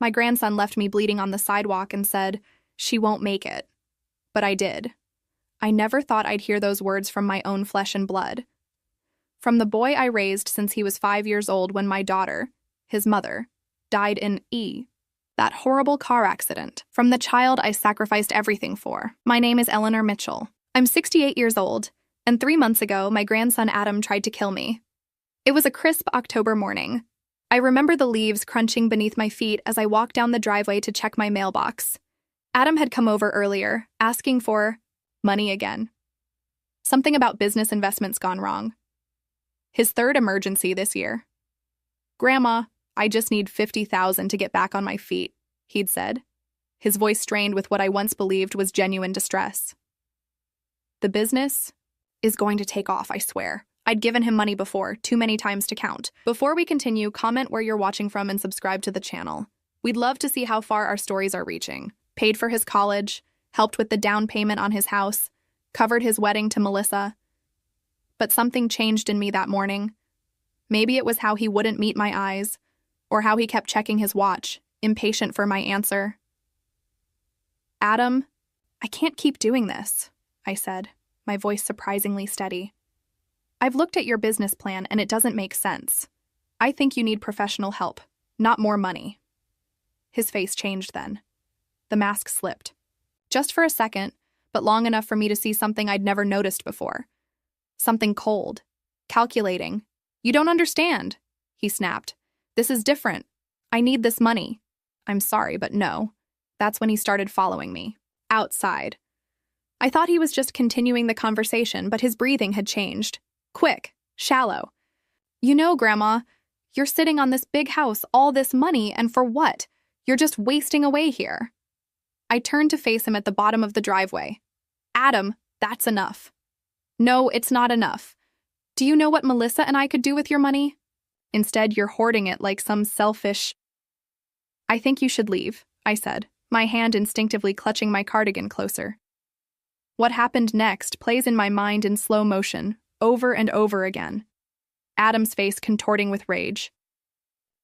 My grandson left me bleeding on the sidewalk and said, "She won't make it." But I did. I never thought I'd hear those words from my own flesh and blood. From the boy I raised since he was 5 years old when my daughter, his mother, died in that horrible car accident. From the child I sacrificed everything for. My name is Eleanor Mitchell. I'm 68 years old, and 3 months ago, my grandson Adam tried to kill me. It was a crisp October morning. I remember the leaves crunching beneath my feet as I walked down the driveway to check my mailbox. Adam had come over earlier, asking for money again. Something about business investments gone wrong. His third emergency this year. "Grandma, I just need $50,000 to get back on my feet," he'd said, his voice strained with what I once believed was genuine distress. The business is going to take off, I swear. I'd given him money before, too many times to count. Before we continue, comment where you're watching from and subscribe to the channel. We'd love to see how far our stories are reaching. Paid for his college, helped with the down payment on his house, covered his wedding to Melissa. But something changed in me that morning. Maybe it was how he wouldn't meet my eyes, or how he kept checking his watch, impatient for my answer. "Adam, I can't keep doing this," I said, my voice surprisingly steady. "I've looked at your business plan and it doesn't make sense. I think you need professional help, not more money." His face changed then. The mask slipped. Just for a second, but long enough for me to see something I'd never noticed before. Something cold, calculating. "You don't understand," he snapped. "This is different. I need this money." "I'm sorry, but no." That's when he started following me. Outside. I thought he was just continuing the conversation, but his breathing had changed. Quick, shallow. "You know, Grandma, you're sitting on this big house, all this money, and for what? You're just wasting away here." I turned to face him at the bottom of the driveway. "Adam, that's enough." "No, it's not enough. Do you know what Melissa and I could do with your money? Instead, you're hoarding it like some selfish—" "I think you should leave," I said, my hand instinctively clutching my cardigan closer. What happened next plays in my mind in slow motion, over and over again. Adam's face contorting with rage.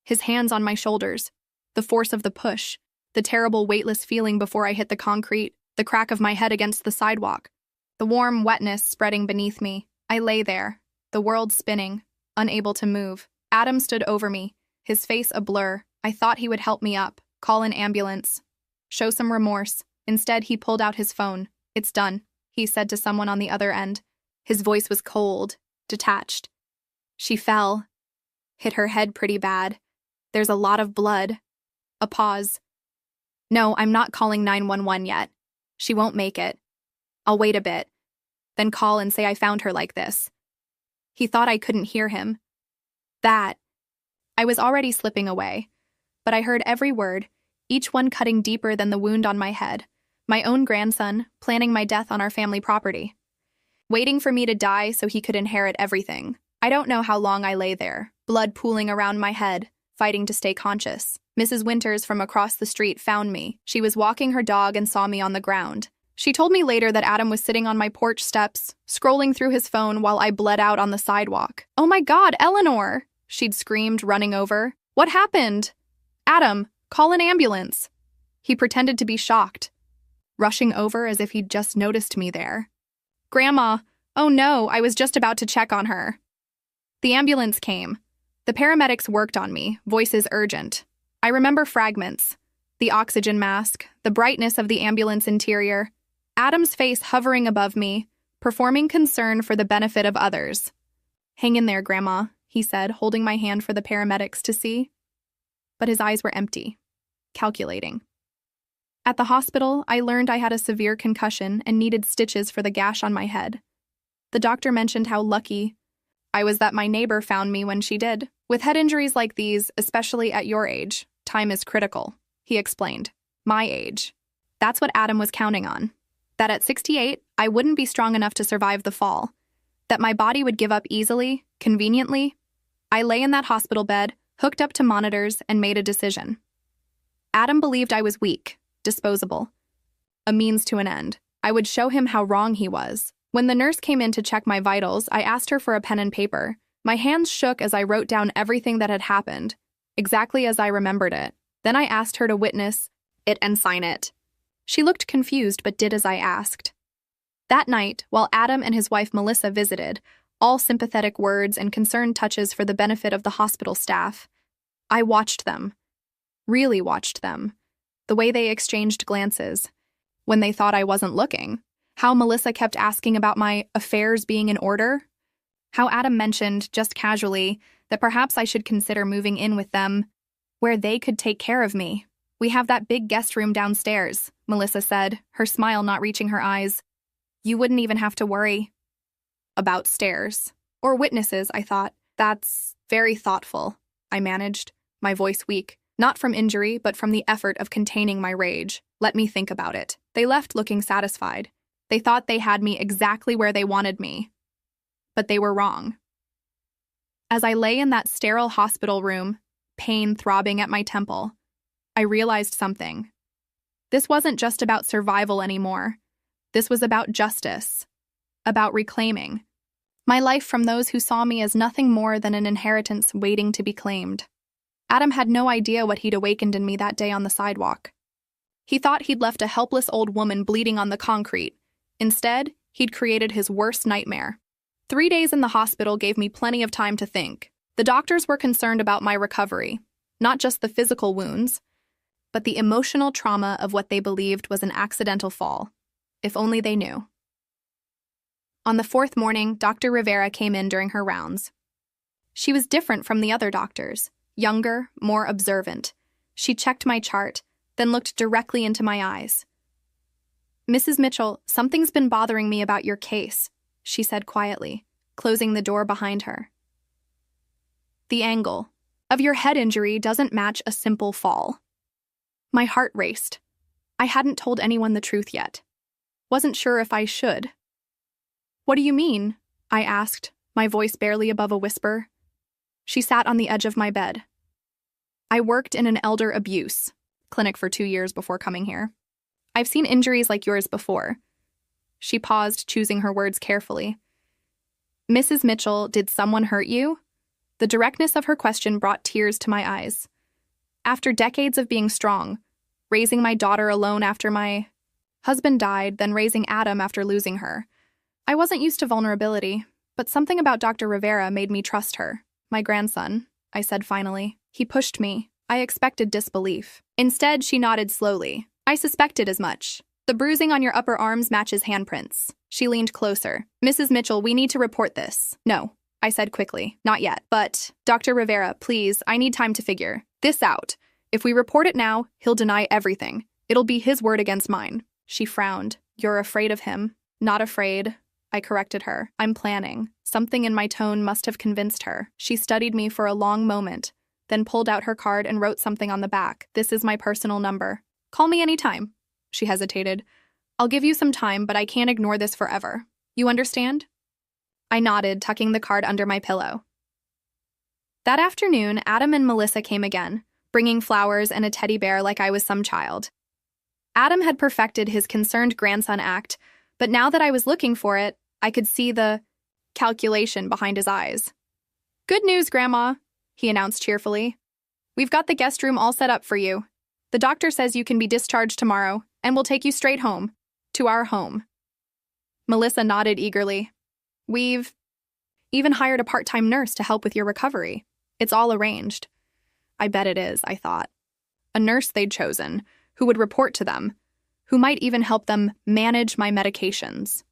His hands on my shoulders, the force of the push, the terrible weightless feeling before I hit the concrete, the crack of my head against the sidewalk, the warm wetness spreading beneath me. I lay there, the world spinning, unable to move. Adam stood over me, his face a blur. I thought he would help me up, call an ambulance, show some remorse. Instead, he pulled out his phone. "It's done," he said to someone on the other end. His voice was cold, detached. "She fell. Hit her head pretty bad. There's a lot of blood." A pause. "No, I'm not calling 911 yet. She won't make it. I'll wait a bit, then call and say I found her like this." He thought I couldn't hear him. I was already slipping away, but I heard every word, each one cutting deeper than the wound on my head. My own grandson, planning my death on our family property. Waiting for me to die so he could inherit everything. I don't know how long I lay there, blood pooling around my head, fighting to stay conscious. Mrs. Winters from across the street found me. She was walking her dog and saw me on the ground. She told me later that Adam was sitting on my porch steps, scrolling through his phone while I bled out on the sidewalk. "Oh my God, Eleanor!" she'd screamed, running over. "What happened?" "Adam, call an ambulance." He pretended to be shocked, rushing over as if he'd just noticed me there. "Grandma, oh no, I was just about to check on her." The ambulance came. The paramedics worked on me, voices urgent. I remember fragments. The oxygen mask, the brightness of the ambulance interior, Adam's face hovering above me, performing concern for the benefit of others. "Hang in there, Grandma," he said, holding my hand for the paramedics to see. But his eyes were empty, calculating. At the hospital, I learned I had a severe concussion and needed stitches for the gash on my head. The doctor mentioned how lucky I was that my neighbor found me when she did. "With head injuries like these, especially at your age, time is critical," he explained. My age. That's what Adam was counting on. That at 68, I wouldn't be strong enough to survive the fall. That my body would give up easily, conveniently. I lay in that hospital bed, hooked up to monitors, and made a decision. Adam believed I was weak, disposable. A means to an end. I would show him how wrong he was. When the nurse came in to check my vitals, I asked her for a pen and paper. My hands shook as I wrote down everything that had happened, exactly as I remembered it. Then I asked her to witness it and sign it. She looked confused but did as I asked. That night, while Adam and his wife Melissa visited, all sympathetic words and concerned touches for the benefit of the hospital staff, I watched them. Really watched them. The way they exchanged glances. When they thought I wasn't looking. How Melissa kept asking about my affairs being in order. How Adam mentioned, just casually, that perhaps I should consider moving in with them, where they could take care of me. We have that big guest room downstairs, Melissa said, her smile not reaching her eyes. You wouldn't even have to worry about stairs. Or witnesses, I thought. That's very thoughtful, I managed, my voice weak, not from injury, but from the effort of containing my rage. Let me think about it. They left looking satisfied. They thought they had me exactly where they wanted me. But they were wrong. As I lay in that sterile hospital room, pain throbbing at my temple, I realized something. This wasn't just about survival anymore. This was about justice, about reclaiming my life from those who saw me as nothing more than an inheritance waiting to be claimed. Adam had no idea what he'd awakened in me that day on the sidewalk. He thought he'd left a helpless old woman bleeding on the concrete. Instead, he'd created his worst nightmare. 3 days in the hospital gave me plenty of time to think. The doctors were concerned about my recovery, not just the physical wounds, but the emotional trauma of what they believed was an accidental fall. If only they knew. On the 4th morning, Dr. Rivera came in during her rounds. She was different from the other doctors, younger, more observant. She checked my chart, then looked directly into my eyes. Mrs. Mitchell, something's been bothering me about your case, she said quietly, closing the door behind her. The angle of your head injury doesn't match a simple fall. My heart raced. I hadn't told anyone the truth yet. Wasn't sure if I should. What do you mean? I asked, my voice barely above a whisper. She sat on the edge of my bed. I worked in an elder abuse clinic for 2 years before coming here. I've seen injuries like yours before. She paused, choosing her words carefully. Mrs. Mitchell, did someone hurt you? The directness of her question brought tears to my eyes. After decades of being strong, raising my daughter alone after my husband died, then raising Adam after losing her, I wasn't used to vulnerability, but something about Dr. Rivera made me trust her. My grandson, I said finally. He pushed me. I expected disbelief. Instead, she nodded slowly. I suspected as much. The bruising on your upper arms matches handprints. She leaned closer. Mrs. Mitchell, we need to report this. No, I said quickly. Not yet. But, Dr. Rivera, please, I need time to figure this out. If we report it now, he'll deny everything. It'll be his word against mine. She frowned. You're afraid of him. Not afraid, I corrected her. I'm planning. Something in my tone must have convinced her. She studied me for a long moment, then pulled out her card and wrote something on the back. This is my personal number. Call me anytime. She hesitated. I'll give you some time, but I can't ignore this forever. You understand? I nodded, tucking the card under my pillow. That afternoon, Adam and Melissa came again, bringing flowers and a teddy bear like I was some child. Adam had perfected his concerned grandson act, but now that I was looking for it, I could see the calculation behind his eyes. Good news, Grandma, he announced cheerfully. We've got the guest room all set up for you. The doctor says you can be discharged tomorrow, and we'll take you straight home, to our home. Melissa nodded eagerly. We've even hired a part-time nurse to help with your recovery. It's all arranged. I bet it is, I thought. A nurse they'd chosen, who would report to them, who might even help them manage my medications.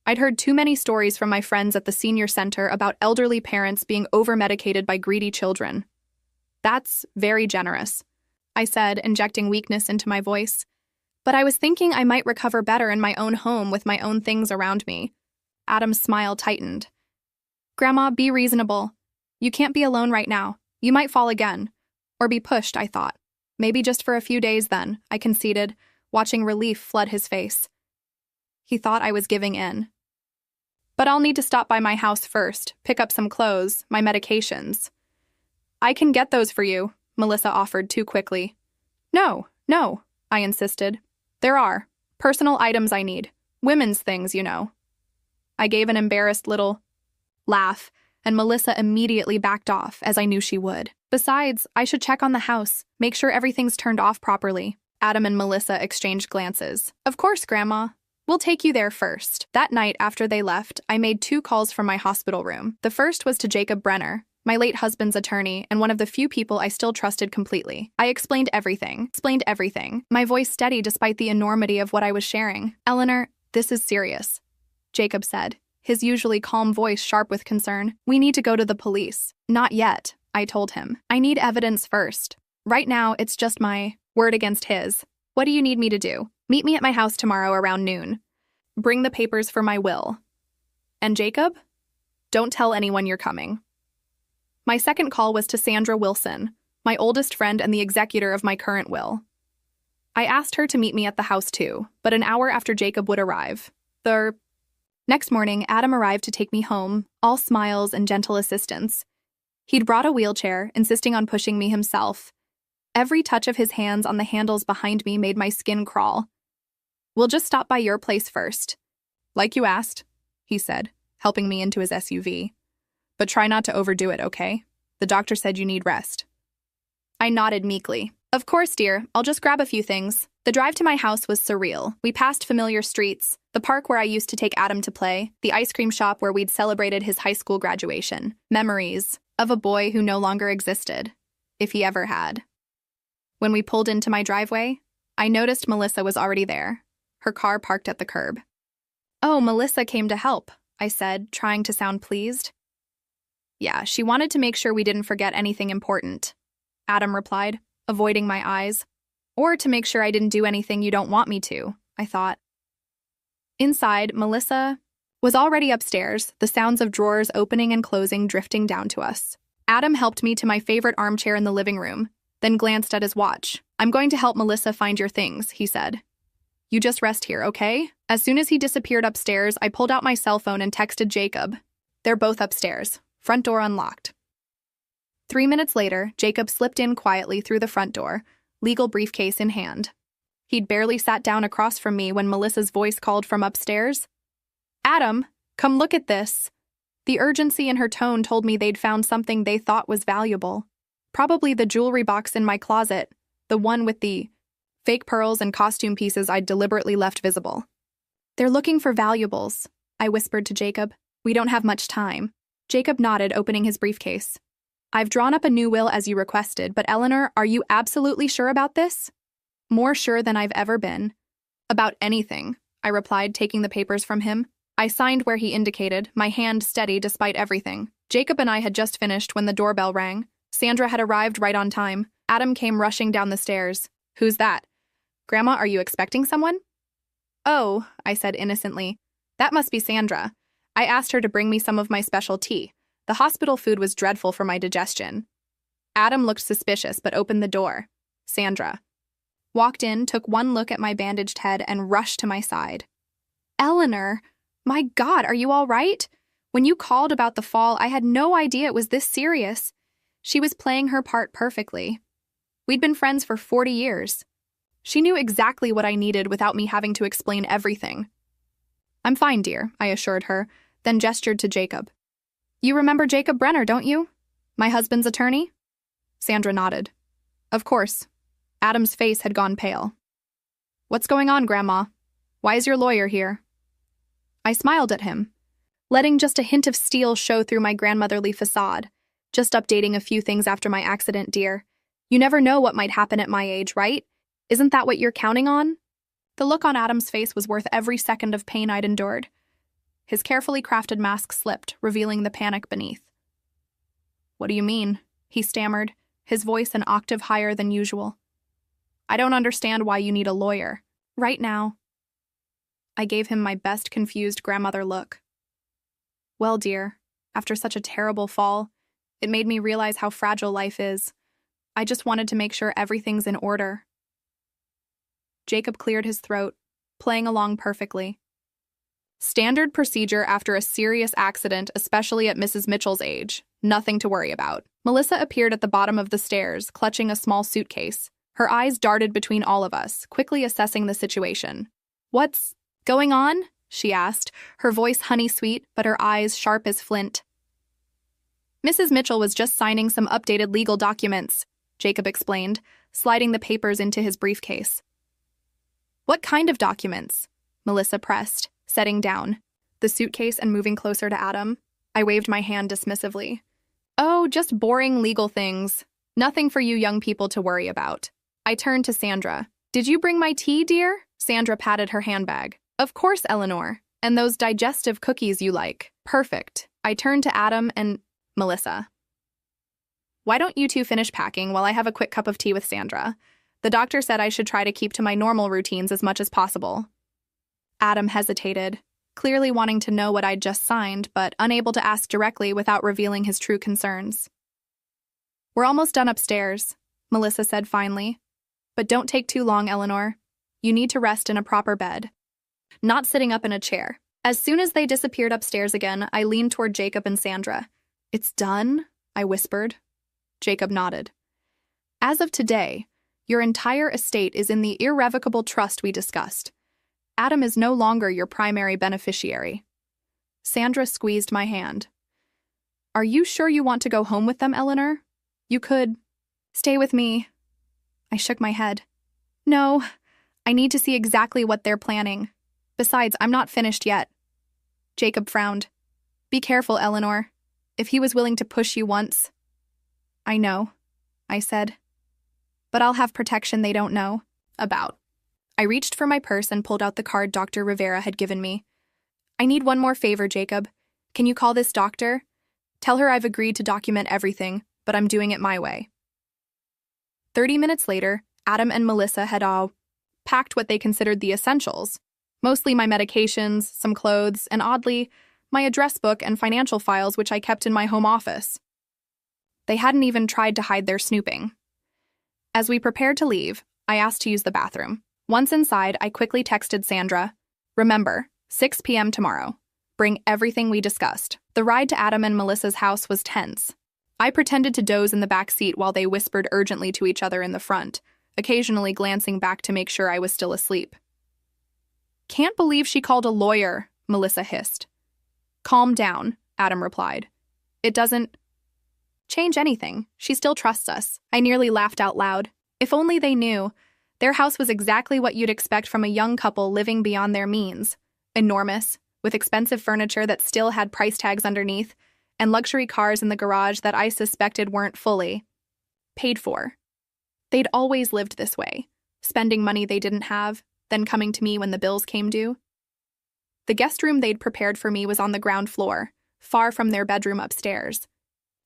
I'd heard too many stories from my friends at the senior center about elderly parents being over-medicated by greedy children. That's very generous, I said, injecting weakness into my voice. But I was thinking I might recover better in my own home with my own things around me. Adam's smile tightened. Grandma, be reasonable. You can't be alone right now. You might fall again. Or be pushed, I thought. Maybe just for a few days then, I conceded, watching relief flood his face. He thought I was giving in. But I'll need to stop by my house first, pick up some clothes, my medications. I can get those for you, Melissa offered too quickly. No, I insisted. There are personal items I need. Women's things, you know. I gave an embarrassed little laugh, and Melissa immediately backed off, as I knew she would. Besides, I should check on the house, make sure everything's turned off properly. Adam and Melissa exchanged glances. Of course, Grandma. We'll take you there first. That night after they left, I made 2 calls from my hospital room. The first was to Jacob Brenner, my late husband's attorney and one of the few people I still trusted completely. I explained everything, my voice steady despite the enormity of what I was sharing. Eleanor, this is serious, Jacob said, his usually calm voice sharp with concern. We need to go to the police. Not yet, I told him. I need evidence first. Right now, it's just my word against his. What do you need me to do? Meet me at my house tomorrow around noon. Bring the papers for my will. And Jacob? Don't tell anyone you're coming. My second call was to Sandra Wilson, my oldest friend and the executor of my current will. I asked her to meet me at the house too, but an hour after Jacob would arrive. Next morning, Adam arrived to take me home, all smiles and gentle assistance. He'd brought a wheelchair, insisting on pushing me himself. Every touch of his hands on the handles behind me made my skin crawl. We'll just stop by your place first. Like you asked, he said, helping me into his SUV. But try not to overdo it, okay? The doctor said you need rest. I nodded meekly. Of course, dear. I'll just grab a few things. The drive to my house was surreal. We passed familiar streets, the park where I used to take Adam to play, the ice cream shop where we'd celebrated his high school graduation. Memories of a boy who no longer existed, if he ever had. When we pulled into my driveway, I noticed Melissa was already there, her car parked at the curb. Oh, Melissa came to help, I said, trying to sound pleased. Yeah, she wanted to make sure we didn't forget anything important, Adam replied, avoiding my eyes. Or to make sure I didn't do anything you don't want me to, I thought. Inside, Melissa was already upstairs, the sounds of drawers opening and closing drifting down to us. Adam helped me to my favorite armchair in the living room, then glanced at his watch. I'm going to help Melissa find your things, he said. You just rest here, okay? As soon as he disappeared upstairs, I pulled out my cell phone and texted Jacob. They're both upstairs, front door unlocked. 3 minutes later, Jacob slipped in quietly through the front door, legal briefcase in hand. He'd barely sat down across from me when Melissa's voice called from upstairs. Adam, come look at this. The urgency in her tone told me they'd found something they thought was valuable. Probably the jewelry box in my closet, the one with the fake pearls and costume pieces I'd deliberately left visible. They're looking for valuables, I whispered to Jacob. We don't have much time. Jacob nodded, opening his briefcase. I've drawn up a new will as you requested, but Eleanor, are you absolutely sure about this? More sure than I've ever been. About anything, I replied, taking the papers from him. I signed where he indicated, my hand steady despite everything. Jacob and I had just finished when the doorbell rang. Sandra had arrived right on time. Adam came rushing down the stairs. Who's that? Grandma, are you expecting someone? Oh, I said innocently. That must be Sandra. I asked her to bring me some of my special tea. The hospital food was dreadful for my digestion. Adam looked suspicious but opened the door. Sandra walked in, took one look at my bandaged head, and rushed to my side. Eleanor, my God, are you all right? When you called about the fall, I had no idea it was this serious. She was playing her part perfectly. We'd been friends for 40 years. She knew exactly what I needed without me having to explain everything. I'm fine, dear, I assured her, then gestured to Jacob. You remember Jacob Brenner, don't you? My husband's attorney? Sandra nodded. Of course. Adam's face had gone pale. What's going on, Grandma? Why is your lawyer here? I smiled at him, letting just a hint of steel show through my grandmotherly facade. Just updating a few things after my accident, dear. You never know what might happen at my age, right? Isn't that what you're counting on? The look on Adam's face was worth every second of pain I'd endured. His carefully crafted mask slipped, revealing the panic beneath. What do you mean? He stammered, his voice an octave higher than usual. I don't understand why you need a lawyer. Right now. I gave him my best confused grandmother look. Well, dear, after such a terrible fall, it made me realize how fragile life is. I just wanted to make sure everything's in order. Jacob cleared his throat, playing along perfectly. Standard procedure after a serious accident, especially at Mrs. Mitchell's age. Nothing to worry about. Melissa appeared at the bottom of the stairs, clutching a small suitcase. Her eyes darted between all of us, quickly assessing the situation. What's going on? She asked, her voice honey-sweet, but her eyes sharp as flint. Mrs. Mitchell was just signing some updated legal documents, Jacob explained, sliding the papers into his briefcase. What kind of documents? Melissa pressed, setting down the suitcase and moving closer to Adam. I waved my hand dismissively. Oh, just boring legal things. Nothing for you young people to worry about. I turned to Sandra. Did you bring my tea, dear? Sandra patted her handbag. Of course, Eleanor. And those digestive cookies you like. Perfect. I turned to Adam and Melissa. Why don't you two finish packing while I have a quick cup of tea with Sandra? The doctor said I should try to keep to my normal routines as much as possible. Adam hesitated, clearly wanting to know what I'd just signed, but unable to ask directly without revealing his true concerns. We're almost done upstairs, Melissa said finally. But don't take too long, Eleanor. You need to rest in a proper bed. Not sitting up in a chair. As soon as they disappeared upstairs again, I leaned toward Jacob and Sandra. It's done? I whispered. Jacob nodded. As of today, your entire estate is in the irrevocable trust we discussed. Adam is no longer your primary beneficiary. Sandra squeezed my hand. Are you sure you want to go home with them, Eleanor? You could stay with me. I shook my head. No, I need to see exactly what they're planning. Besides, I'm not finished yet. Jacob frowned. Be careful, Eleanor. If he was willing to push you once. I know, I said. But I'll have protection they don't know about. I reached for my purse and pulled out the card Dr. Rivera had given me. I need one more favor, Jacob. Can you call this doctor? Tell her I've agreed to document everything, but I'm doing it my way. 30 minutes later, Adam and Melissa had all packed what they considered the essentials, mostly my medications, some clothes, and oddly, my address book and financial files which I kept in my home office. They hadn't even tried to hide their snooping. As we prepared to leave, I asked to use the bathroom. Once inside, I quickly texted Sandra, remember, 6 p.m. tomorrow. Bring everything we discussed. The ride to Adam and Melissa's house was tense. I pretended to doze in the back seat while they whispered urgently to each other in the front, occasionally glancing back to make sure I was still asleep. Can't believe she called a lawyer, Melissa hissed. Calm down, Adam replied. It doesn't change anything. She still trusts us. I nearly laughed out loud. If only they knew. Their house was exactly what you'd expect from a young couple living beyond their means. Enormous, with expensive furniture that still had price tags underneath, and luxury cars in the garage that I suspected weren't fully paid for. They'd always lived this way, spending money they didn't have, then coming to me when the bills came due. The guest room they'd prepared for me was on the ground floor, far from their bedroom upstairs.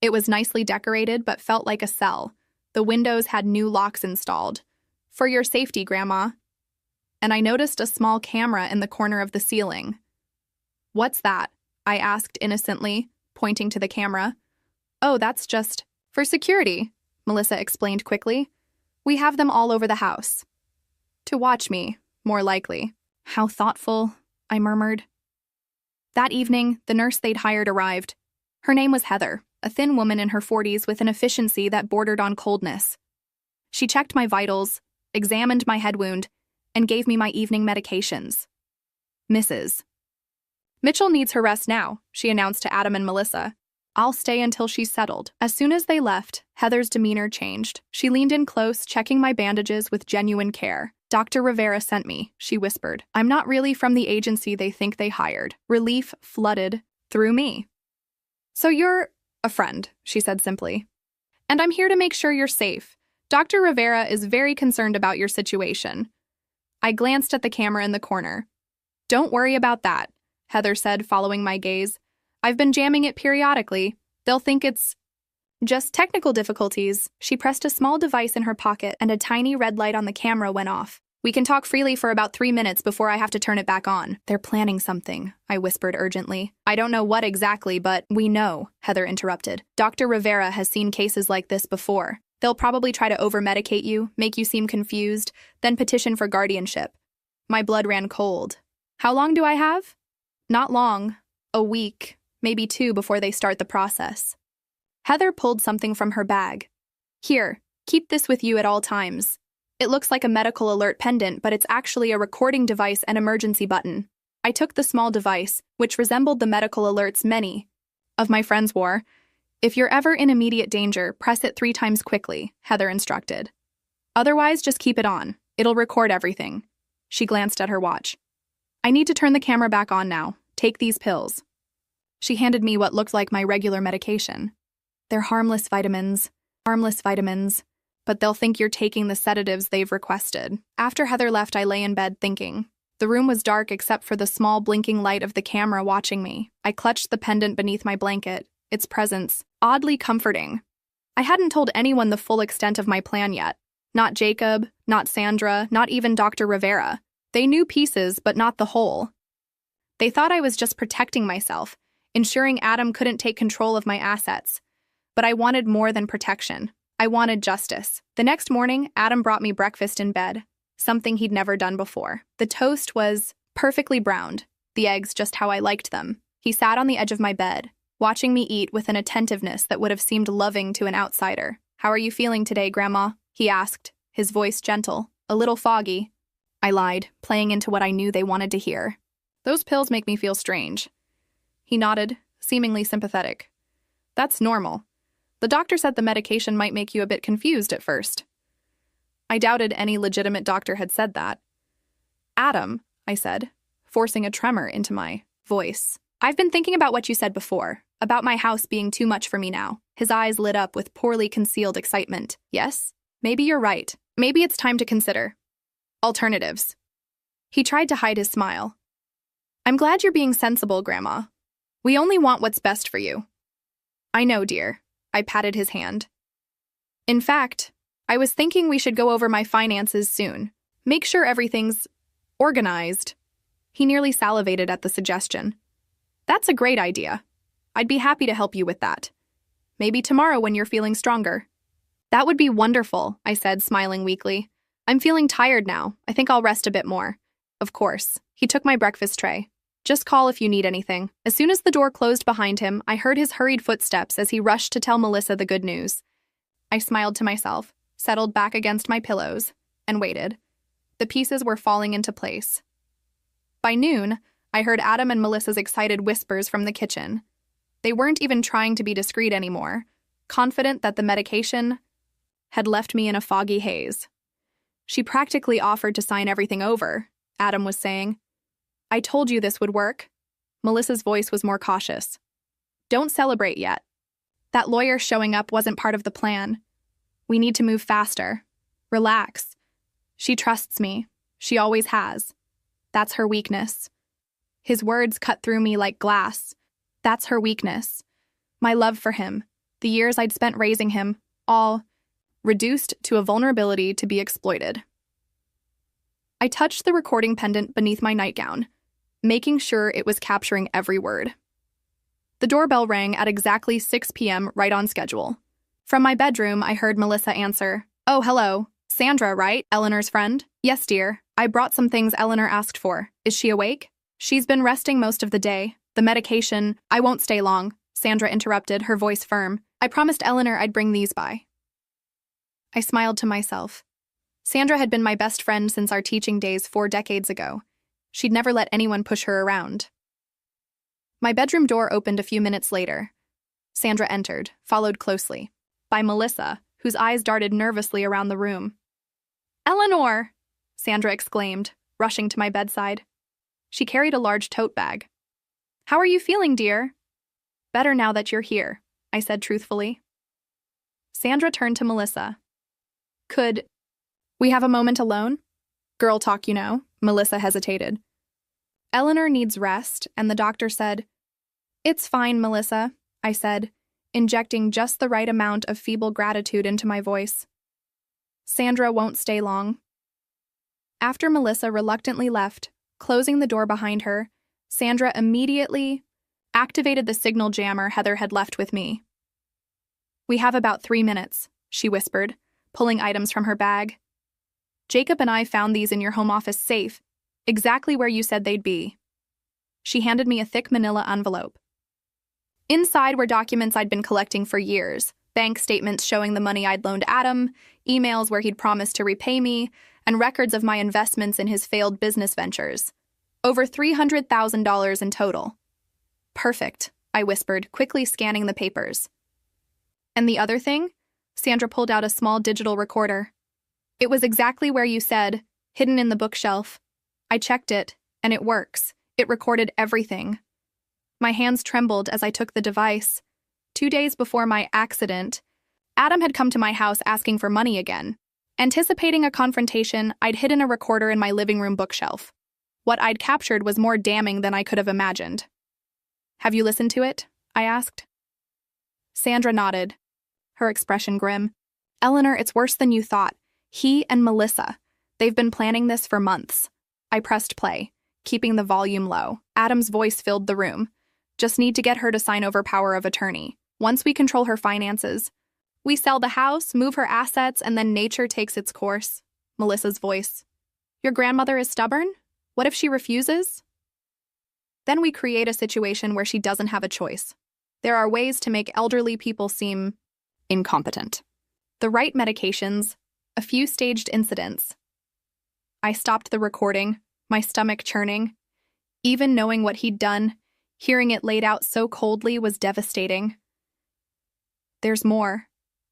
It was nicely decorated but felt like a cell. The windows had new locks installed. For your safety, Grandma. And I noticed a small camera in the corner of the ceiling. What's that? I asked innocently, pointing to the camera. Oh, that's just for security, Melissa explained quickly. We have them all over the house. To watch me, more likely. How thoughtful, I murmured. That evening, the nurse they'd hired arrived. Her name was Heather, a thin woman in her 40s with an efficiency that bordered on coldness. She checked my vitals, examined my head wound, and gave me my evening medications. Mrs. Mitchell needs her rest now, she announced to Adam and Melissa. I'll stay until she's settled. As soon as they left, Heather's demeanor changed. She leaned in close, checking my bandages with genuine care. Dr. Rivera sent me, she whispered. I'm not really from the agency they think they hired. Relief flooded through me. So you're a friend, she said simply. And I'm here to make sure you're safe. Dr. Rivera is very concerned about your situation. I glanced at the camera in the corner. Don't worry about that, Heather said, following my gaze. I've been jamming it periodically. They'll think it's just technical difficulties. She pressed a small device in her pocket and a tiny red light on the camera went off. We can talk freely for about 3 minutes before I have to turn it back on. They're planning something, I whispered urgently. I don't know what exactly, but we know, Heather interrupted. Dr. Rivera has seen cases like this before. They'll probably try to over-medicate you, make you seem confused, then petition for guardianship. My blood ran cold. How long do I have? Not long. A week, maybe 2 before they start the process. Heather pulled something from her bag. Here, keep this with you at all times. It looks like a medical alert pendant, but it's actually a recording device and emergency button. I took the small device, which resembled the medical alerts many of my friends wore. If you're ever in immediate danger, press it 3 times quickly, Heather instructed. Otherwise, just keep it on. It'll record everything. She glanced at her watch. I need to turn the camera back on now. Take these pills. She handed me what looked like my regular medication. They're harmless vitamins, but they'll think you're taking the sedatives they've requested. After Heather left, I lay in bed thinking. The room was dark except for the small blinking light of the camera watching me. I clutched the pendant beneath my blanket, its presence oddly comforting. I hadn't told anyone the full extent of my plan yet. Not Jacob, not Sandra, not even Dr. Rivera. They knew pieces, but not the whole. They thought I was just protecting myself, ensuring Adam couldn't take control of my assets. But I wanted more than protection. I wanted justice. The next morning, Adam brought me breakfast in bed, something he'd never done before. The toast was perfectly browned, the eggs just how I liked them. He sat on the edge of my bed, watching me eat with an attentiveness that would have seemed loving to an outsider. How are you feeling today, Grandma? He asked, his voice gentle, a little foggy. I lied, playing into what I knew they wanted to hear. Those pills make me feel strange. He nodded, seemingly sympathetic. That's normal. The doctor said the medication might make you a bit confused at first. I doubted any legitimate doctor had said that. Adam, I said, forcing a tremor into my voice. I've been thinking about what you said before, about my house being too much for me now. His eyes lit up with poorly concealed excitement. Yes, maybe you're right. Maybe it's time to consider alternatives. He tried to hide his smile. I'm glad you're being sensible, Grandma. We only want what's best for you. I know, dear. I patted his hand. In fact, I was thinking we should go over my finances soon. Make sure everything's organized. He nearly salivated at the suggestion. That's a great idea. I'd be happy to help you with that. Maybe tomorrow when you're feeling stronger. That would be wonderful, I said, smiling weakly. I'm feeling tired now. I think I'll rest a bit more. Of course. He took my breakfast tray. Just call if you need anything. As soon as the door closed behind him, I heard his hurried footsteps as he rushed to tell Melissa the good news. I smiled to myself, settled back against my pillows, and waited. The pieces were falling into place. By noon, I heard Adam and Melissa's excited whispers from the kitchen. They weren't even trying to be discreet anymore, confident that the medication had left me in a foggy haze. She practically offered to sign everything over, Adam was saying. I told you this would work. Melissa's voice was more cautious. Don't celebrate yet. That lawyer showing up wasn't part of the plan. We need to move faster. Relax. She trusts me. She always has. That's her weakness. His words cut through me like glass. That's her weakness. My love for him, the years I'd spent raising him, all reduced to a vulnerability to be exploited. I touched the recording pendant beneath my nightgown, making sure it was capturing every word. The doorbell rang at exactly 6 p.m., right on schedule. From my bedroom, I heard Melissa answer. Oh, hello. Sandra, right? Eleanor's friend? Yes, dear. I brought some things Eleanor asked for. Is she awake? She's been resting most of the day. The medication. I won't stay long, Sandra interrupted, her voice firm. I promised Eleanor I'd bring these by. I smiled to myself. Sandra had been my best friend since our teaching days 4 decades ago. She'd never let anyone push her around. My bedroom door opened a few minutes later. Sandra entered, followed closely by Melissa, whose eyes darted nervously around the room. Eleanor! Sandra exclaimed, rushing to my bedside. She carried a large tote bag. How are you feeling, dear? Better now that you're here, I said truthfully. Sandra turned to Melissa. Could we have a moment alone? Girl talk, you know. Melissa hesitated. Eleanor needs rest, and the doctor said, It's fine, Melissa, I said, injecting just the right amount of feeble gratitude into my voice. Sandra won't stay long. After Melissa reluctantly left, closing the door behind her, Sandra immediately activated the signal jammer Heather had left with me. We have about 3 minutes, she whispered, pulling items from her bag. Jacob and I found these in your home office safe, exactly where you said they'd be. She handed me a thick manila envelope. Inside were documents I'd been collecting for years, bank statements showing the money I'd loaned Adam, emails where he'd promised to repay me, and records of my investments in his failed business ventures. Over $300,000 in total. Perfect, I whispered, quickly scanning the papers. And the other thing? Sandra pulled out a small digital recorder. It was exactly where you said, hidden in the bookshelf. I checked it, and it works. It recorded everything. My hands trembled as I took the device. 2 days before my accident, Adam had come to my house asking for money again. Anticipating a confrontation, I'd hidden a recorder in my living room bookshelf. What I'd captured was more damning than I could have imagined. Have you listened to it? I asked. Sandra nodded, her expression grim. Eleanor, it's worse than you thought. He and Melissa. They've been planning this for months. I pressed play, keeping the volume low. Adam's voice filled the room. Just need to get her to sign over power of attorney. Once we control her finances, we sell the house, move her assets, and then nature takes its course. Melissa's voice. Your grandmother is stubborn? What if she refuses? Then we create a situation where she doesn't have a choice. There are ways to make elderly people seem incompetent. The right medications, a few staged incidents. I stopped the recording, my stomach churning. Even knowing what he'd done, hearing it laid out so coldly was devastating. There's more,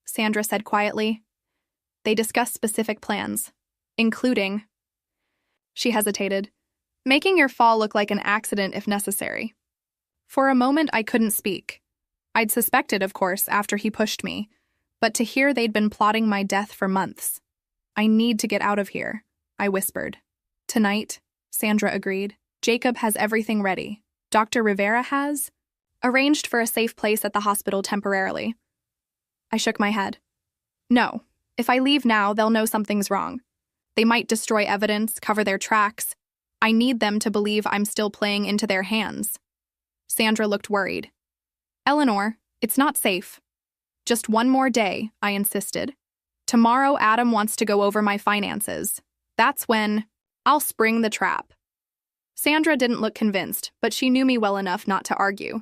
Sandra said quietly. They discussed specific plans, including... She hesitated. Making your fall look like an accident if necessary. For a moment, I couldn't speak. I'd suspected, of course, after he pushed me, but to hear they'd been plotting my death for months. I need to get out of here, I whispered. Tonight, Sandra agreed. Jacob has everything ready. Dr. Rivera has arranged for a safe place at the hospital temporarily. I shook my head. No, if I leave now, they'll know something's wrong. They might destroy evidence, cover their tracks. I need them to believe I'm still playing into their hands. Sandra looked worried. Eleanor, it's not safe. Just one more day, I insisted. Tomorrow, Adam wants to go over my finances. That's when I'll spring the trap. Sandra didn't look convinced, but she knew me well enough not to argue.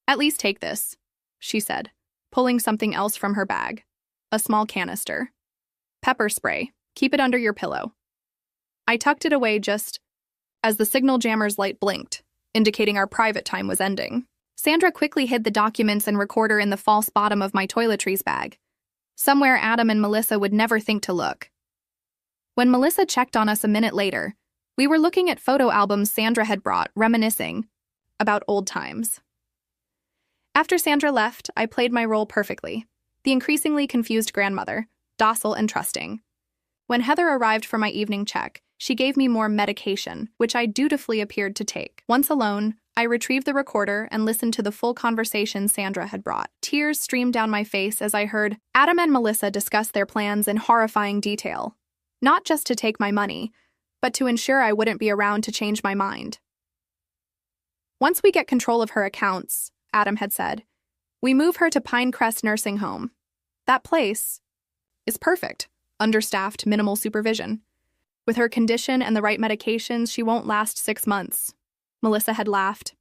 At least take this, she said, pulling something else from her bag. A small canister. Pepper spray. Keep it under your pillow. I tucked it away just as the signal jammer's light blinked, indicating our private time was ending. Sandra quickly hid the documents and recorder in the false bottom of my toiletries bag. Somewhere Adam and Melissa would never think to look. When Melissa checked on us a minute later, we were looking at photo albums Sandra had brought, reminiscing about old times. After Sandra left, I played my role perfectly, the increasingly confused grandmother, docile and trusting. When Heather arrived for my evening check, she gave me more medication, which I dutifully appeared to take. Once alone, I retrieved the recorder and listened to the full conversation Sandra had brought. Tears streamed down my face as I heard Adam and Melissa discuss their plans in horrifying detail. Not just to take my money, but to ensure I wouldn't be around to change my mind. Once we get control of her accounts, Adam had said, we move her to Pinecrest Nursing Home. That place is perfect. Understaffed, minimal supervision. With her condition and the right medications, she won't last 6 months. Melissa had laughed.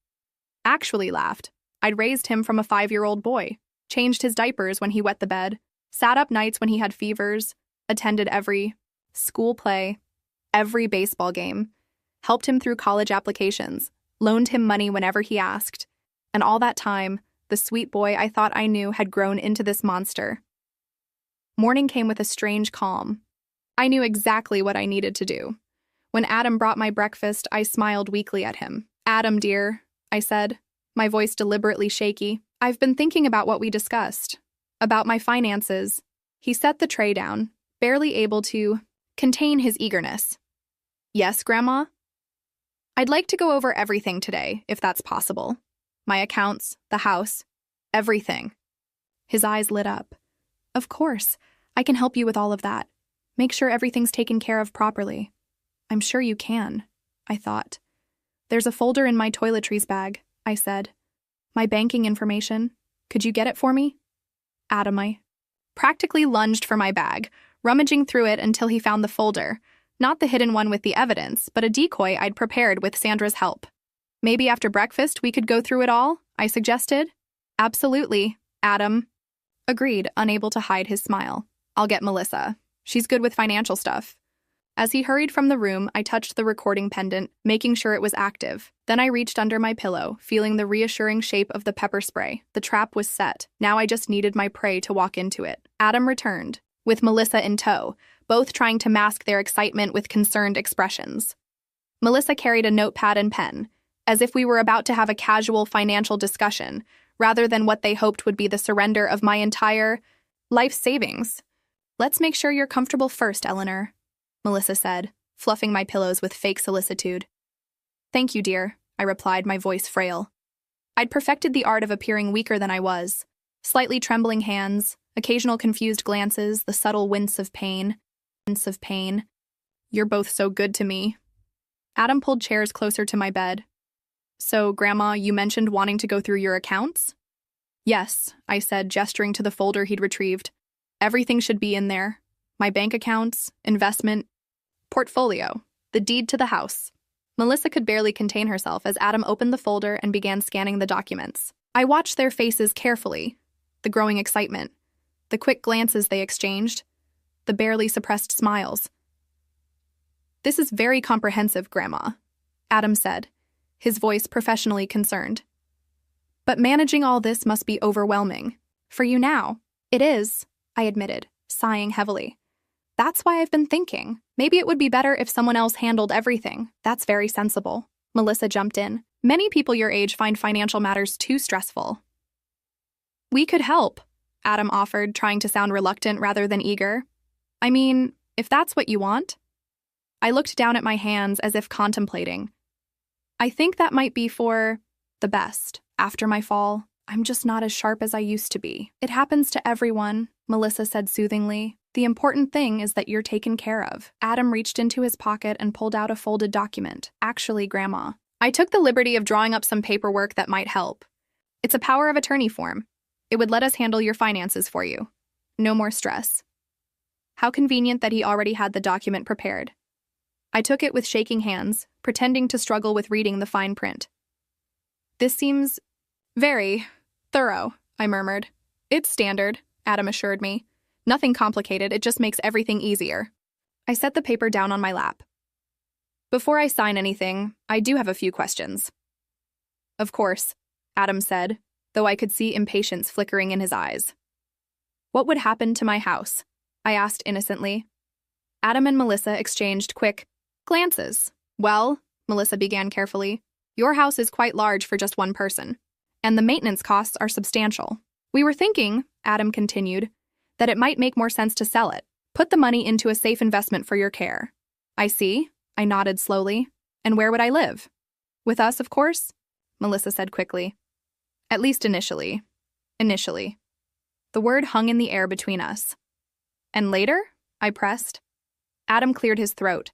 Actually laughed. I'd raised him from a 5-year-old boy, changed his diapers when he wet the bed, sat up nights when he had fevers, attended every school play, every baseball game, helped him through college applications, loaned him money whenever he asked, and all that time, the sweet boy I thought I knew had grown into this monster. Morning came with a strange calm. I knew exactly what I needed to do. When Adam brought my breakfast, I smiled weakly at him. Adam, dear, I said, my voice deliberately shaky, I've been thinking about what we discussed. About my finances. He set the tray down, barely able to contain his eagerness. Yes, Grandma? I'd like to go over everything today, if that's possible. My accounts, the house, everything. His eyes lit up. Of course, I can help you with all of that. Make sure everything's taken care of properly. I'm sure you can, I thought. There's a folder in my toiletries bag, I said. My banking information. Could you get it for me? Adam, I practically lunged for my bag, rummaging through it until he found the folder. Not the hidden one with the evidence, but a decoy I'd prepared with Sandra's help. Maybe after breakfast we could go through it all, I suggested. Absolutely, Adam agreed, unable to hide his smile. I'll get Melissa. She's good with financial stuff. As he hurried from the room, I touched the recording pendant, making sure it was active. Then I reached under my pillow, feeling the reassuring shape of the pepper spray. The trap was set. Now I just needed my prey to walk into it. Adam returned, with Melissa in tow, both trying to mask their excitement with concerned expressions. Melissa carried a notepad and pen, as if we were about to have a casual financial discussion, rather than what they hoped would be the surrender of my entire life savings. "Let's make sure you're comfortable first, Eleanor," Melissa said, fluffing my pillows with fake solicitude. "Thank you, dear," I replied, my voice frail. I'd perfected the art of appearing weaker than I was. Slightly trembling hands, occasional confused glances, the subtle wince of pain. "You're both so good to me." Adam pulled chairs closer to my bed. "So, Grandma, you mentioned wanting to go through your accounts?" "Yes," I said, gesturing to the folder he'd retrieved. "Everything should be in there. My bank accounts, investment, portfolio, the deed to the house." Melissa could barely contain herself as Adam opened the folder and began scanning the documents. I watched their faces carefully, the growing excitement, the quick glances they exchanged, the barely suppressed smiles. "This is very comprehensive, Grandma," Adam said, his voice professionally concerned. "But managing all this must be overwhelming. For you now." "It is," I admitted, sighing heavily. "That's why I've been thinking. Maybe it would be better if someone else handled everything." "That's very sensible," Melissa jumped in. "Many people your age find financial matters too stressful." "We could help," Adam offered, trying to sound reluctant rather than eager. "I mean, if that's what you want." I looked down at my hands as if contemplating. "I think that might be for the best. After my fall, I'm just not as sharp as I used to be." "It happens to everyone," Melissa said soothingly. "The important thing is that you're taken care of." Adam reached into his pocket and pulled out a folded document. "Actually, Grandma, I took the liberty of drawing up some paperwork that might help. It's a power of attorney form. It would let us handle your finances for you. No more stress." How convenient that he already had the document prepared. I took it with shaking hands, pretending to struggle with reading the fine print. "This seems very thorough," I murmured. "It's standard," Adam assured me. "Nothing complicated, it just makes everything easier." I set the paper down on my lap. "Before I sign anything, I do have a few questions." "Of course," Adam said, though I could see impatience flickering in his eyes. "What would happen to my house?" I asked innocently. Adam and Melissa exchanged quick glances. "Well," Melissa began carefully, "your house is quite large for just one person, and the maintenance costs are substantial. We were thinking," Adam continued, "that it might make more sense to sell it. Put the money into a safe investment for your care." "I see," I nodded slowly. "And where would I live?" "With us, of course," Melissa said quickly. "At least initially." Initially. The word hung in the air between us. "And later?" I pressed. Adam cleared his throat.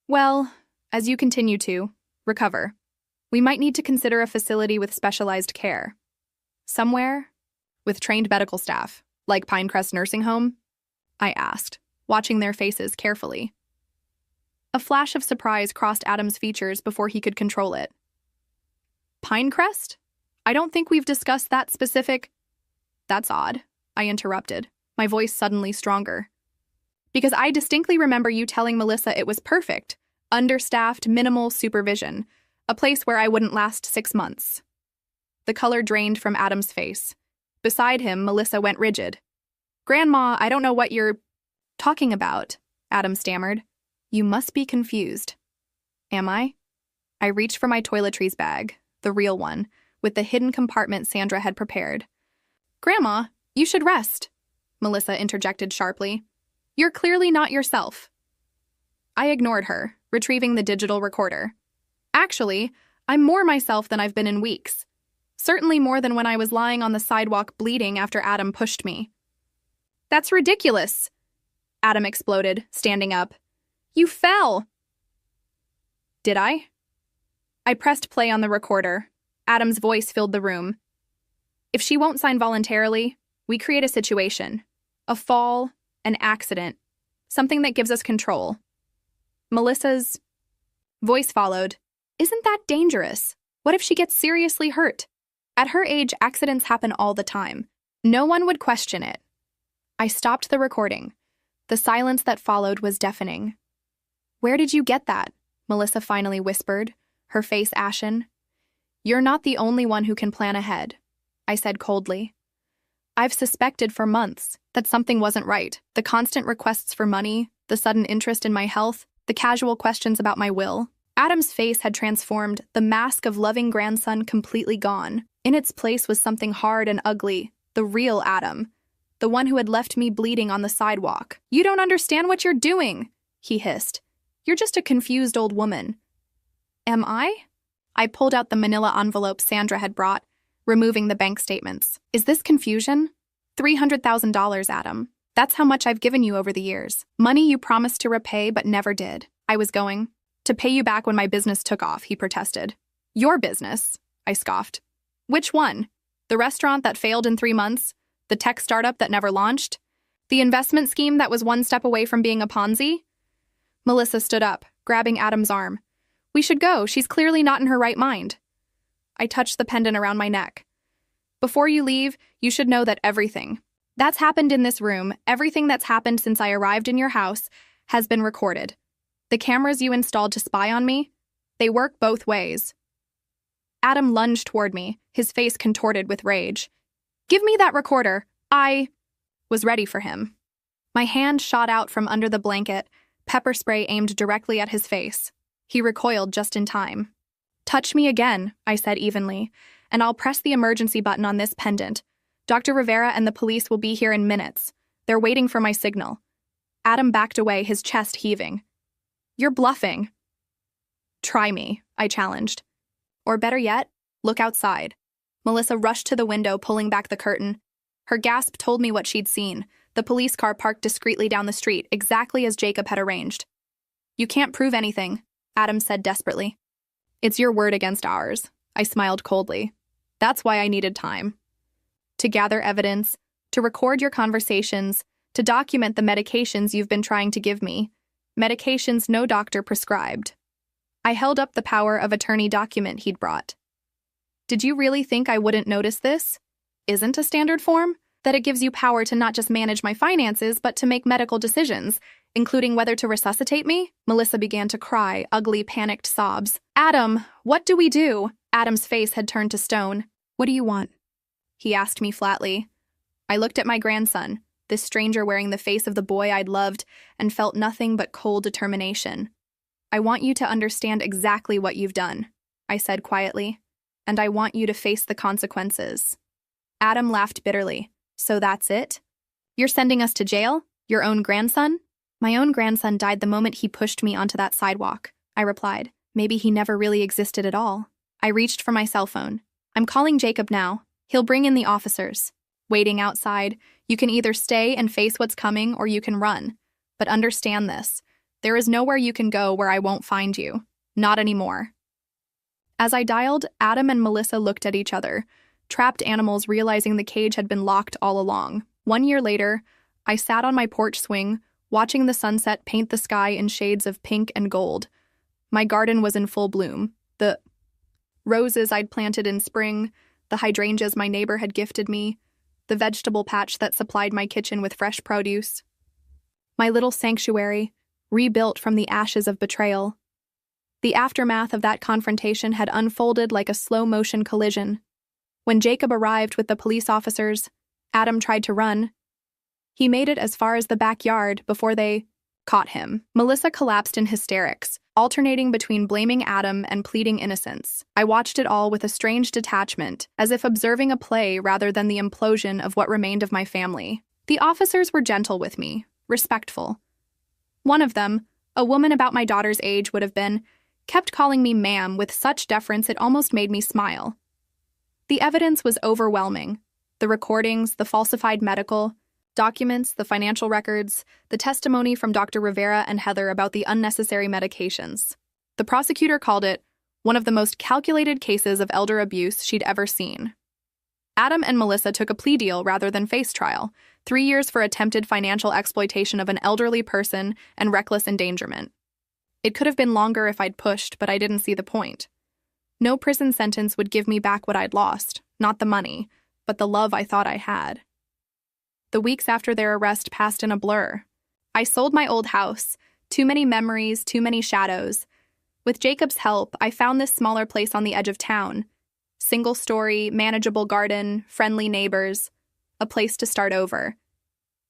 "Well, as you continue to recover, we might need to consider a facility with specialized care. Somewhere with trained medical staff, like Pinecrest Nursing Home?" I asked, watching their faces carefully. A flash of surprise crossed Adam's features before he could control it. "Pinecrest? I don't think we've discussed that specific—" "That's odd," I interrupted, my voice suddenly stronger. "Because I distinctly remember you telling Melissa it was perfect, understaffed, minimal supervision, a place where I wouldn't last 6 months." The color drained from Adam's face. Beside him, Melissa went rigid. "Grandma, I don't know what you're talking about," Adam stammered. "You must be confused." "Am I?" I reached for my toiletries bag, the real one, with the hidden compartment Sandra had prepared. "Grandma, you should rest," Melissa interjected sharply. "You're clearly not yourself." I ignored her, retrieving the digital recorder. "Actually, I'm more myself than I've been in weeks. Certainly more than when I was lying on the sidewalk bleeding after Adam pushed me." "That's ridiculous," Adam exploded, standing up. "You fell." "Did I?" I pressed play on the recorder. Adam's voice filled the room. "If she won't sign voluntarily, we create a situation. A fall, an accident, something that gives us control." Melissa's voice followed. "Isn't that dangerous? What if she gets seriously hurt? At her age, accidents happen all the time. No one would question it." I stopped the recording. The silence that followed was deafening. Where did you get that? Melissa finally whispered, her face ashen. You're not the only one who can plan ahead, I said coldly. I've suspected for months that something wasn't right. The constant requests for money, the sudden interest in my health, the casual questions about my will. Adam's face had transformed, the mask of loving grandson completely gone. In its place was something hard and ugly, the real Adam, the one who had left me bleeding on the sidewalk. You don't understand what you're doing, he hissed. You're just a confused old woman. Am I? I pulled out the manila envelope Sandra had brought, removing the bank statements. Is this confusion? $300,000, Adam. That's how much I've given you over the years. Money you promised to repay but never did. I was going to pay you back when my business took off, he protested. Your business? I scoffed. Which one? The restaurant that failed in 3 months? The tech startup that never launched? The investment scheme that was one step away from being a Ponzi? Melissa stood up, grabbing Adam's arm. We should go. She's clearly not in her right mind. I touched the pendant around my neck. Before you leave, you should know that everything that's happened in this room, everything that's happened since I arrived in your house, has been recorded. The cameras you installed to spy on me, they work both ways. Adam lunged toward me, his face contorted with rage. Give me that recorder. I was ready for him. My hand shot out from under the blanket, pepper spray aimed directly at his face. He recoiled just in time. Touch me again, I said evenly, and I'll press the emergency button on this pendant. Dr. Rivera and the police will be here in minutes. They're waiting for my signal. Adam backed away, his chest heaving. You're bluffing. Try me, I challenged. Or better yet, look outside. Melissa rushed to the window, pulling back the curtain. Her gasp told me what she'd seen. The police car parked discreetly down the street, exactly as Jacob had arranged. You can't prove anything, Adam said desperately. It's your word against ours, I smiled coldly. That's why I needed time. To gather evidence, to record your conversations, to document the medications you've been trying to give me. Medications no doctor prescribed. I held up the power of attorney document he'd brought. Did you really think I wouldn't notice this? Isn't a standard form? That it gives you power to not just manage my finances, but to make medical decisions, including whether to resuscitate me? Melissa began to cry, ugly, panicked sobs. Adam, what do we do? Adam's face had turned to stone. What do you want? He asked me flatly. I looked at my grandson, this stranger wearing the face of the boy I'd loved, and felt nothing but cold determination. I want you to understand exactly what you've done, I said quietly, and I want you to face the consequences. Adam laughed bitterly. So that's it? You're sending us to jail? Your own grandson? My own grandson died the moment he pushed me onto that sidewalk, I replied. Maybe he never really existed at all. I reached for my cell phone. I'm calling Jacob now. He'll bring in the officers. Waiting outside, you can either stay and face what's coming or you can run. But understand this. There is nowhere you can go where I won't find you. Not anymore. As I dialed, Adam and Melissa looked at each other, trapped animals realizing the cage had been locked all along. 1 year later, I sat on my porch swing, watching the sunset paint the sky in shades of pink and gold. My garden was in full bloom. The roses I'd planted in spring, the hydrangeas my neighbor had gifted me, the vegetable patch that supplied my kitchen with fresh produce. My little sanctuary, rebuilt from the ashes of betrayal. The aftermath of that confrontation had unfolded like a slow-motion collision. When Jacob arrived with the police officers, Adam tried to run. He made it as far as the backyard before they caught him. Melissa collapsed in hysterics, alternating between blaming Adam and pleading innocence. I watched it all with a strange detachment, as if observing a play rather than the implosion of what remained of my family. The officers were gentle with me, respectful. One of them, a woman about my daughter's age would have been, kept calling me ma'am with such deference it almost made me smile. The evidence was overwhelming. The recordings, the falsified medical documents, the financial records, the testimony from Dr. Rivera and Heather about the unnecessary medications. The prosecutor called it one of the most calculated cases of elder abuse she'd ever seen. Adam and Melissa took a plea deal rather than face trial, 3 years for attempted financial exploitation of an elderly person and reckless endangerment. It could have been longer if I'd pushed, but I didn't see the point. No prison sentence would give me back what I'd lost, not the money, but the love I thought I had. The weeks after their arrest passed in a blur. I sold my old house, Too many memories, too many shadows. With Jacob's help, I found this smaller place on the edge of town. Single story, manageable garden, friendly neighbors. A place to start over.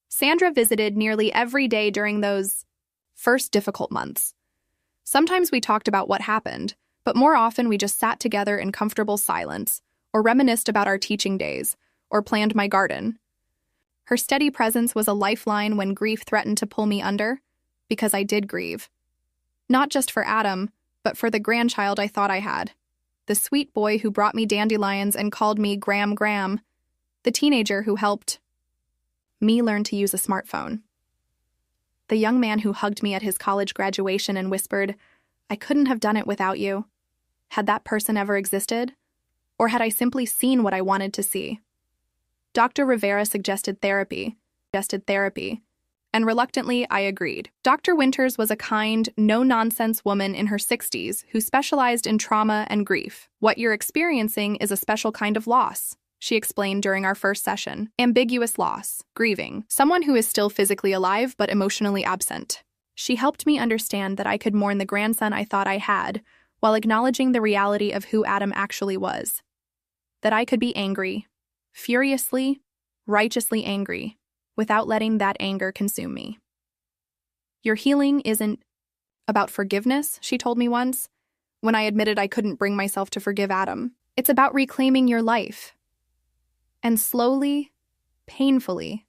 Sandra visited nearly every day during those first difficult months. Sometimes we talked about what happened, but more often we just sat together in comfortable silence, or reminisced about our teaching days, or planned my garden. Her steady presence was a lifeline when grief threatened to pull me under, because I did grieve. Not just for Adam, but for the grandchild I thought I had. The sweet boy who brought me dandelions and called me Gram. The teenager who helped me learn to use a smartphone. The young man who hugged me at his college graduation and whispered, "I couldn't have done it without you." Had that person ever existed? Or had I simply seen what I wanted to see? Dr. Rivera suggested therapy, and reluctantly I agreed. Dr. Winters was a kind, no-nonsense woman in her 60s who specialized in trauma and grief. "What you're experiencing is a special kind of loss," she explained during our first session. "Ambiguous loss, grieving, someone who is still physically alive but emotionally absent." She helped me understand that I could mourn the grandson I thought I had, while acknowledging the reality of who Adam actually was. That I could be angry, furiously, righteously angry, without letting that anger consume me. "Your healing isn't about forgiveness," she told me once, when I admitted I couldn't bring myself to forgive Adam. "It's about reclaiming your life." And slowly, painfully,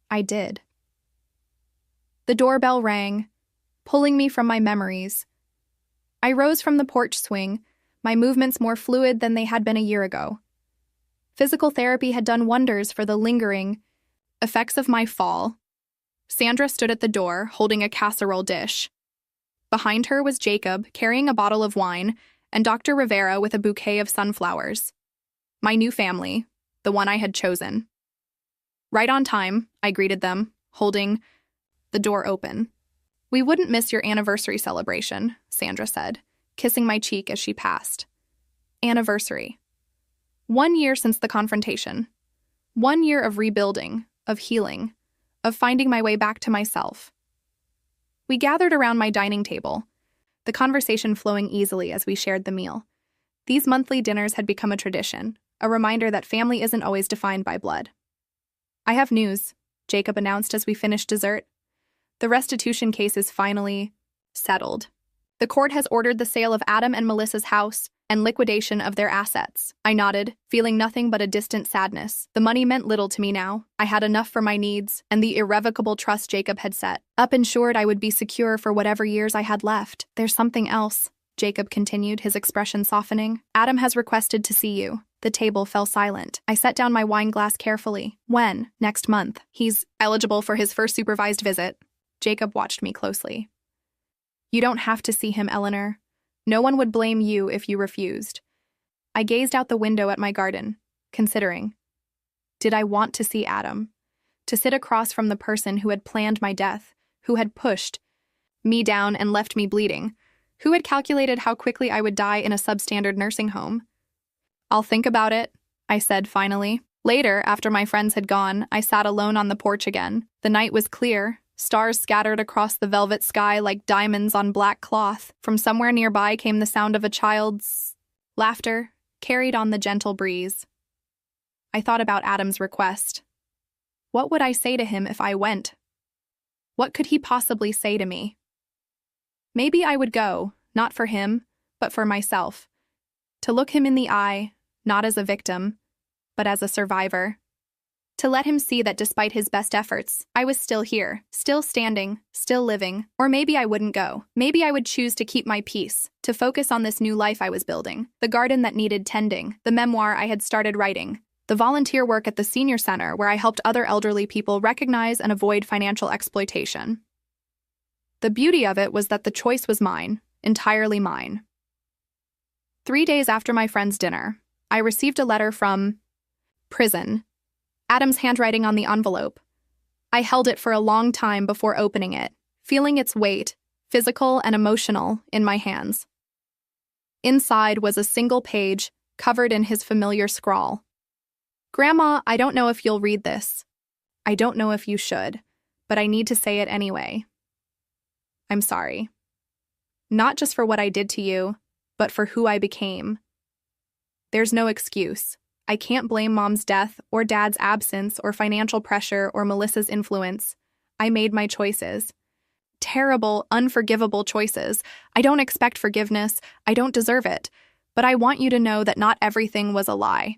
I did. The doorbell rang, pulling me from my memories. I rose from the porch swing, my movements more fluid than they had been a year ago. Physical therapy had done wonders for the lingering effects of my fall. Sandra stood at the door, holding a casserole dish. Behind her was Jacob, carrying a bottle of wine, and Dr. Rivera with a bouquet of sunflowers. My new family, the one I had chosen. "Right on time," I greeted them, holding the door open. "We wouldn't miss your anniversary celebration," Sandra said, kissing my cheek as she passed. Anniversary. 1 year since the confrontation. 1 year of rebuilding, of healing, of finding my way back to myself. We gathered around my dining table, the conversation flowing easily as we shared the meal. These monthly dinners had become a tradition, a reminder that family isn't always defined by blood. "I have news," Jacob announced as we finished dessert. "The restitution case is finally settled. The court has ordered the sale of Adam and Melissa's house and liquidation of their assets." I nodded, feeling nothing but a distant sadness. The money meant little to me now. I had enough for my needs and the irrevocable trust Jacob had set. Up ensured I would be secure for whatever years I had left. "There's something else," Jacob continued, his expression softening. "Adam has requested to see you." The table fell silent. I set down my wine glass carefully. "When?" "Next month. He's eligible for his first supervised visit." Jacob watched me closely. "You don't have to see him, Eleanor. No one would blame you if you refused." I gazed out the window at my garden, considering. Did I want to see Adam? To sit across from the person who had planned my death, who had pushed me down and left me bleeding, who had calculated how quickly I would die in a substandard nursing home? "I'll think about it," I said finally. Later, after my friends had gone, I sat alone on the porch again. The night was clear. Stars scattered across the velvet sky like diamonds on black cloth. From somewhere nearby came the sound of a child's laughter, carried on the gentle breeze. I thought about Adam's request. What would I say to him if I went? What could he possibly say to me? Maybe I would go, not for him, but for myself. To look him in the eye, not as a victim, but as a survivor. To let him see that despite his best efforts, I was still here, still standing, still living. Or maybe I wouldn't go. Maybe I would choose to keep my peace, to focus on this new life I was building, the garden that needed tending, the memoir I had started writing, the volunteer work at the senior center where I helped other elderly people recognize and avoid financial exploitation. The beauty of it was that the choice was mine, entirely mine. 3 days after my friend's dinner, I received a letter from prison. Adam's handwriting on the envelope. I held it for a long time before opening it, feeling its weight, physical and emotional, in my hands. Inside was a single page, covered in his familiar scrawl. "Grandma, I don't know if you'll read this. I don't know if you should, but I need to say it anyway. I'm sorry. Not just for what I did to you, but for who I became. There's no excuse. I can't blame Mom's death or Dad's absence or financial pressure or Melissa's influence. I made my choices. Terrible, unforgivable choices. I don't expect forgiveness. I don't deserve it. But I want you to know that not everything was a lie.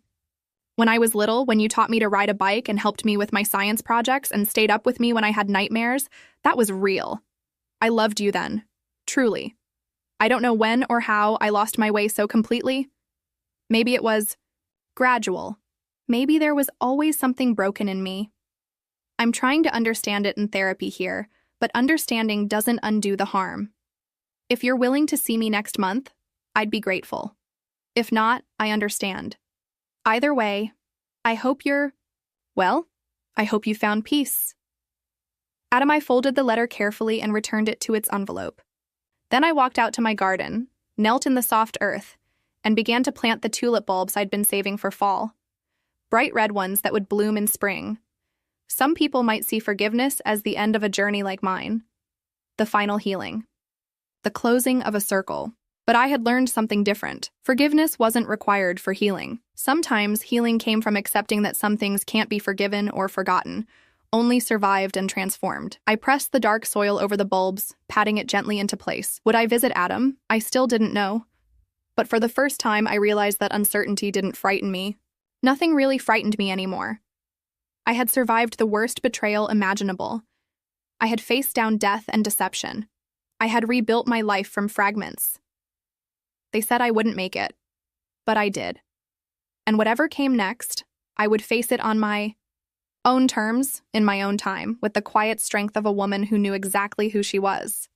When I was little, when you taught me to ride a bike and helped me with my science projects and stayed up with me when I had nightmares, that was real. I loved you then. Truly. I don't know when or how I lost my way so completely. Maybe it was gradual. Maybe there was always something broken in me. I'm trying to understand it in therapy here, but understanding doesn't undo the harm. If you're willing to see me next month, I'd be grateful. If not, I understand. Either way, I hope I hope you found peace. Adam, I folded the letter carefully and returned it to its envelope. Then I walked out to my garden, knelt in the soft earth, and began to plant the tulip bulbs I'd been saving for fall. Bright red ones that would bloom in spring. Some people might see forgiveness as the end of a journey like mine. The final healing. The closing of a circle. But I had learned something different. Forgiveness wasn't required for healing. Sometimes healing came from accepting that some things can't be forgiven or forgotten, only survived and transformed. I pressed the dark soil over the bulbs, patting it gently into place. Would I visit Adam? I still didn't know. But for the first time, I realized that uncertainty didn't frighten me. Nothing really frightened me anymore. I had survived the worst betrayal imaginable. I had faced down death and deception. I had rebuilt my life from fragments. They said I wouldn't make it, but I did. And whatever came next, I would face it on my own terms, in my own time, with the quiet strength of a woman who knew exactly who she was.